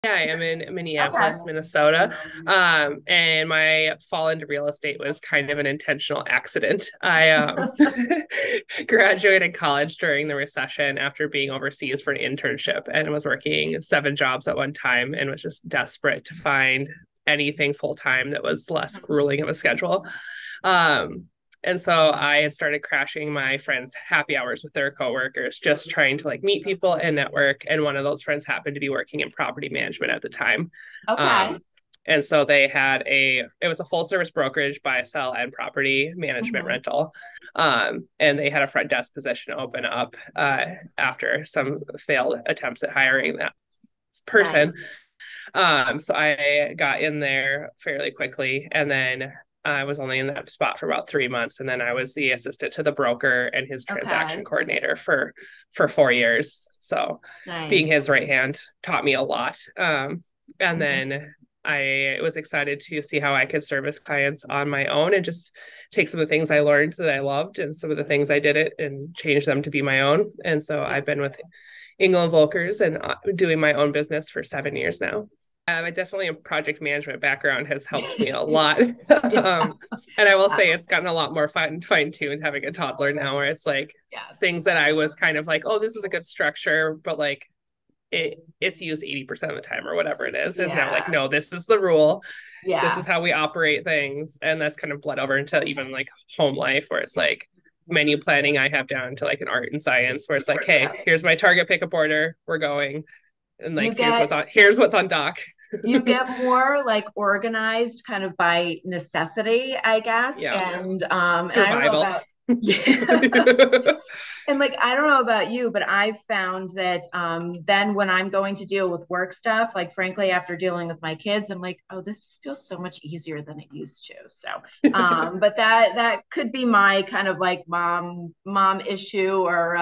Yeah, I am in Okay. Minneapolis, Minnesota. And my fall into real estate was kind of an intentional accident. I graduated college during the recession after being overseas for an internship and was working 7 jobs at one time and was just desperate to find anything full time that was less grueling of a schedule. Um, and so I had started crashing my friends' happy hours with their coworkers, just trying to like meet people and network. And one of those friends happened to be working in property management at the time. Okay. Um, and so they had it was a full service brokerage, buy, sell, and property management Mhm. rental. And they had a front desk position open up after some failed attempts at hiring that person. Nice. So I got in there fairly quickly, and then I was only in that spot for about 3 months, and then I was the assistant to the broker and his transaction Okay. coordinator for 4 years. So being Nice. his right hand taught me a lot. And Mhm. then I was excited to see how I could service clients on my own and just take some of the things I learned that I loved and some of the things I did it and change them to be my own. And so Yeah. I've been with Engel Völkers and doing my own business for 7 years now. I definitely a project management background has helped me a lot. Yeah. And I will say Wow. it's gotten a lot more fine tuned having a toddler now, where it's like Yes. things that I was kind of like, oh, this is a good structure, but like it's used 80% of the time or whatever it is now like, Yeah. no, this is the rule. This is Yeah. how we operate things. And that's kind of bled over into even like home life where it's like menu planning I have down to like an art and science where it's like, hey, Yeah. here's my target pickup order. We're going. And You like get here's what's on dock. you get more like organized kind of by necessity, I guess. Yeah. And I don't know Survival. about yeah. And like, I don't know about you, but I've found that then when I'm going to deal with work stuff, like frankly, after dealing with my kids, I'm like, oh, this just feels so much easier than it used to. So, but that could be my kind of like mom issue or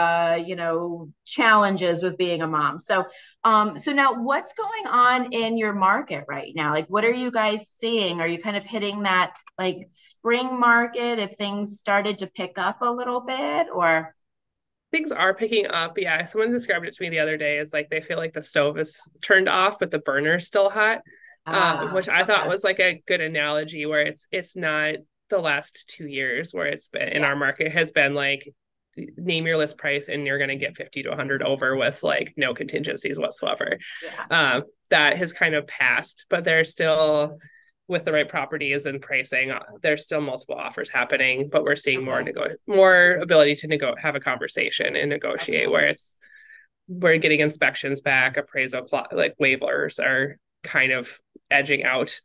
challenges with being a mom. So now what's going on in your market right now? Like, what are you guys seeing? Are you kind of hitting that like spring market if things started to pick up a little bit or? Things are picking up. Yeah. Someone described it to me the other day as like they feel like the stove is turned off, but the burner's still hot. Which I thought Okay. was like a good analogy where it's not the last 2 years where it's been in Yeah. our market has been like name your list price and you're going to get 50 to 100 over with like no contingencies whatsoever. Yeah. That has kind of passed, but there's still with the right properties and pricing, there's still multiple offers happening, but we're seeing Okay. more ability to have a conversation and negotiate Okay. where we're getting inspections back, appraisal like waivers are kind of edging out.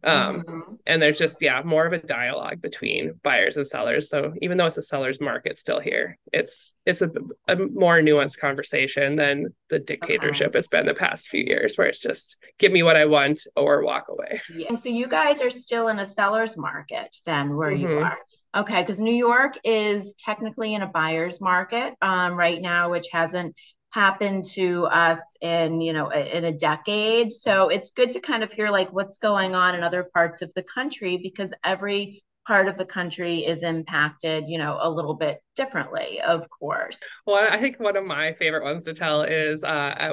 Um, Mm-hmm. and there's just more of a dialogue between buyers and sellers. So even though it's a seller's market still here, it's a more nuanced conversation than the Okay. dictatorship has been the past few years, where it's just give me what I want or walk away. Yeah. And so you guys are still in a seller's market then where you Mm-hmm. are. Okay, because New York is technically in a buyer's market right now, which hasn't happened to us in a decade. So it's good to kind of hear like what's going on in other parts of the country because every part of the country is impacted, a little bit differently, of course. Well, I think one of my favorite ones to tell is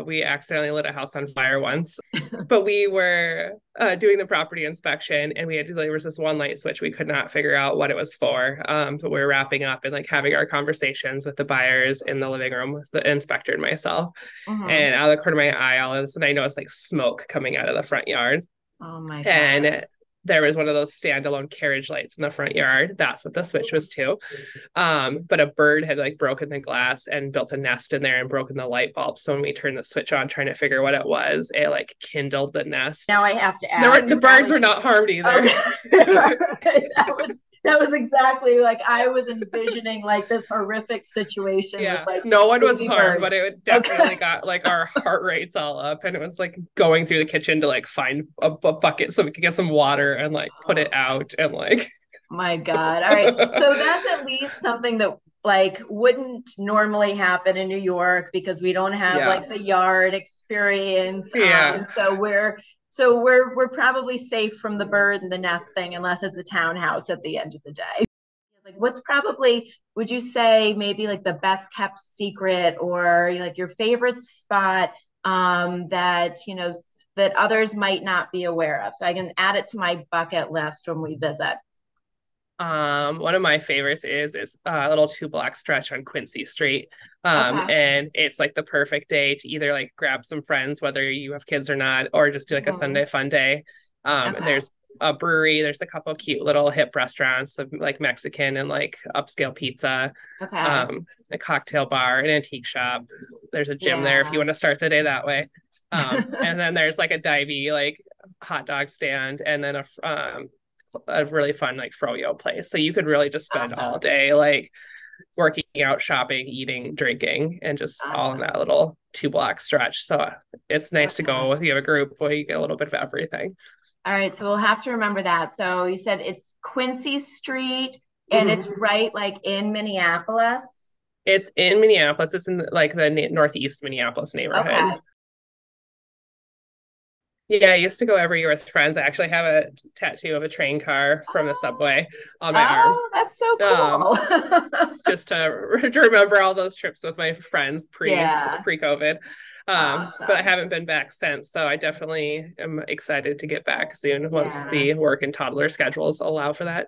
we accidentally lit a house on fire once, but we were doing the property inspection and there was this one light switch we could not figure out what it was for. But we were wrapping up and like having our conversations with the buyers in the living room with the inspector and myself. Mm-hmm. And out of the corner of my eye, all of a sudden I noticed like smoke coming out of the front yard. Oh my God. And there was one of those standalone carriage lights in the front yard. That's what the switch was to. But a bird had like broken the glass and built a nest in there and broken the light bulb. So when we turned the switch on, trying to figure what it was, it like kindled the nest. Now I have to The ask, you birds probably were should. not harmed either. Okay. That was exactly like I was envisioning like this horrific situation with Yeah, like no one was baby harmed, but birds. it definitely Okay. got like our heart rates all up, and it was like going through the kitchen to like find a bucket so we could get some water and like put it Oh out and like my God. All right. So that's at least something that like wouldn't normally happen in New York because we don't have yeah, like the yard experience. yeah. So we're probably safe from the bird and the nest thing unless it's a townhouse at the end of the day. Like what's probably would you say maybe like the best kept secret or like your favorite spot that that others might not be aware of, so I can add it to my bucket list when we visit? One of my favorites is a little 2 block stretch on Quincy Street. Okay. And it's like the perfect day to either like grab some friends, whether you have kids or not, or just do like a Sunday fun day. And Okay. there's a brewery, there's a couple cute little hip restaurants of like Mexican and like upscale pizza, Okay. a cocktail bar, an antique shop. There's a gym there if you Yeah. want to start the day that way. And then there's like a divey like hot dog stand, and then a really fun like froyo place. So you could really just spend all Awesome. day like working out, shopping, eating, drinking, and just all in Awesome. that little 2 block stretch. So it's nice to Okay. go if you have a group where you get a little bit of everything. All right, so we'll have to remember that. So you said it's Quincy Street and it's Mm-hmm. right like in Minneapolis. It's in Minneapolis. It's in like the northeast Minneapolis neighborhood. Okay. Yeah, I used to go every year with friends. I actually have a tattoo of a train car from the Oh, subway on my arm. oh, that's so Um, cool. just to remember all those trips with my friends Yeah. pre-COVID. But I Awesome. haven't been back since, so I definitely am excited to get back soon once Yeah. the work and toddler schedules allow for that.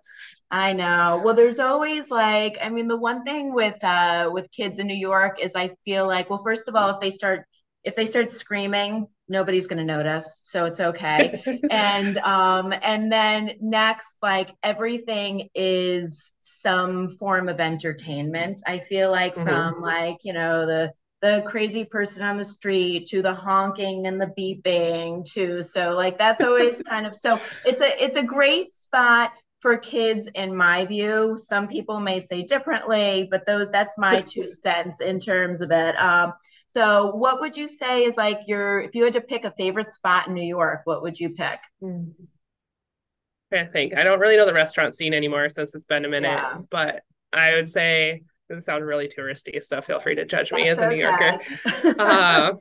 I know. Well, there's always like, I mean, the one thing with kids in New York is I feel like, well, first of all, if they start screaming, nobody's going to notice, so it's okay. And then next, like everything is some form of entertainment. I feel like Hmm. from like, the crazy person on the street to the honking and the beeping to so like that's always kind of so it's a great spot for kids in my view. Some people may say differently, but that's my 2 cents in terms of it. So what would you say is like if you had to pick a favorite spot in New York, what would you pick? I think I don't really know the restaurant scene anymore since it's been a minute, Yeah, but I would say this sounds really touristy, so feel free to judge me that's as a New Yorker. okay. Uh,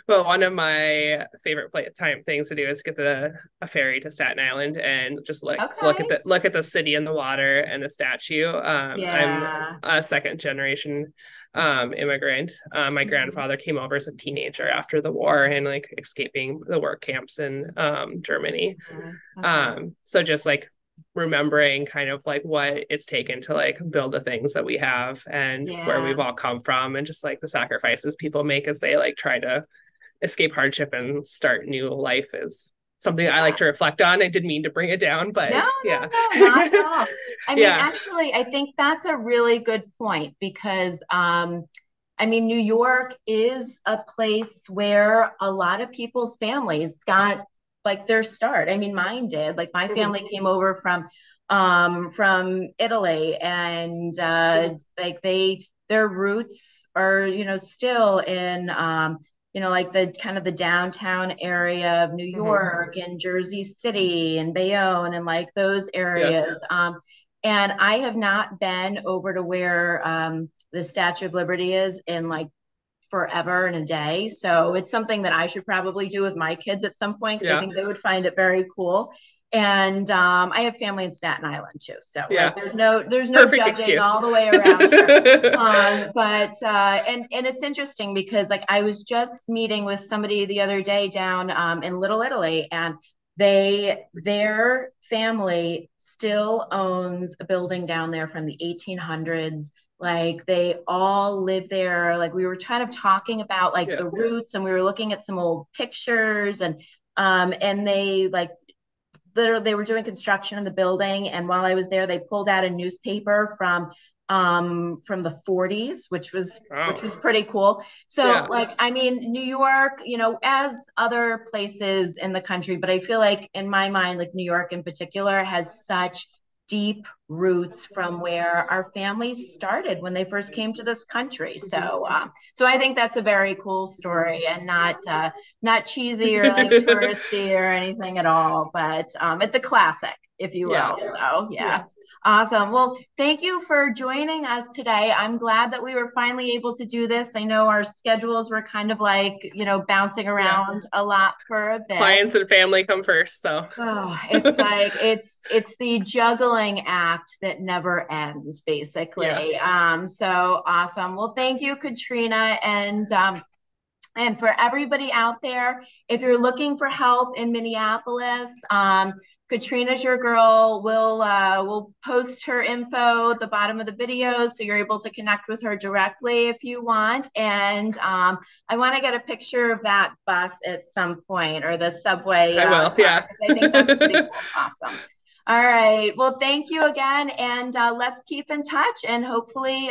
But one of my favorite time things to do is get a ferry to Staten Island and just like Okay. look at the city and the water and the statue. I'm Yeah. a second generation immigrant. My Mhm. grandfather came over as a teenager after the war and like escaping the work camps in Germany. Okay. Okay. So just like remembering kind of like what it's taken to like build the things that we have and where Yeah. we've all come from, and just like the sacrifices people make as they like try to escape hardship and start new life is something I like Yeah. to reflect on. I didn't mean to bring it down, No, but yeah. no, no, not at all. I mean, Yeah. actually, I think that's a really good point because I mean, New York is a place where a lot of people's families got like their start. I mean, mine did. Like my Mhm. family came over from Italy, and Mhm. like their roots are still in like the kind of the downtown area of New Mhm. York and Jersey City and Bayonne and like those Yeah. areas. And I have not been over to where the Statue of Liberty is in like forever and a day. So it's something that I should probably do with my kids at some point because I Yeah. think they would find it very cool. And I have family in Staten Island too, so like Yeah. there's no Perfect judging excuse. all the way around here. But it's interesting because like I was just meeting with somebody the other day down in Little Italy, and their family still owns a building down there from the 1800s. Like they all live there. Like we were kind of talking about like Yeah. the roots, and we were looking at some old pictures, and they like literally they were doing construction in the building, and while I was there they pulled out a newspaper from the 40s, which was Oh. pretty cool. So Yeah. like I mean New York, as other places in the country, but I feel like in my mind like New York in particular has such deep roots from where our families started when they first came to this country. Mhm. So I think that's a very cool story, and not cheesy or like touristy or anything at all, but it's a classic, if you Yeah. will. So Yeah. yeah. Awesome. Well, thank you for joining us today. I'm glad that we were finally able to do this. I know our schedules were kind of like, bouncing Yeah. around a lot for a bit. Clients and family come first. So Oh, it's like it's the juggling act that never ends, yeah. basically. So awesome. Well, thank you, Katrina, and And for everybody out there, if you're looking for help in Minneapolis, Katrina's your girl. We'll post her info at the bottom of the video, so you're able to connect with her directly if you want. And I want to get a picture of that bus at some point, or the subway. I will, yeah. Because I think that's pretty cool. Awesome. All right. Well, thank you again, and let's keep in touch, and hopefully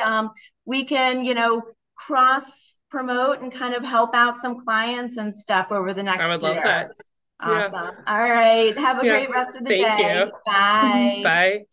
we can, cross promote and kind of help out some clients and stuff over the next year. I would love that. Awesome. Yeah. All right. Have a great rest of the day. Thank you. Bye. Bye.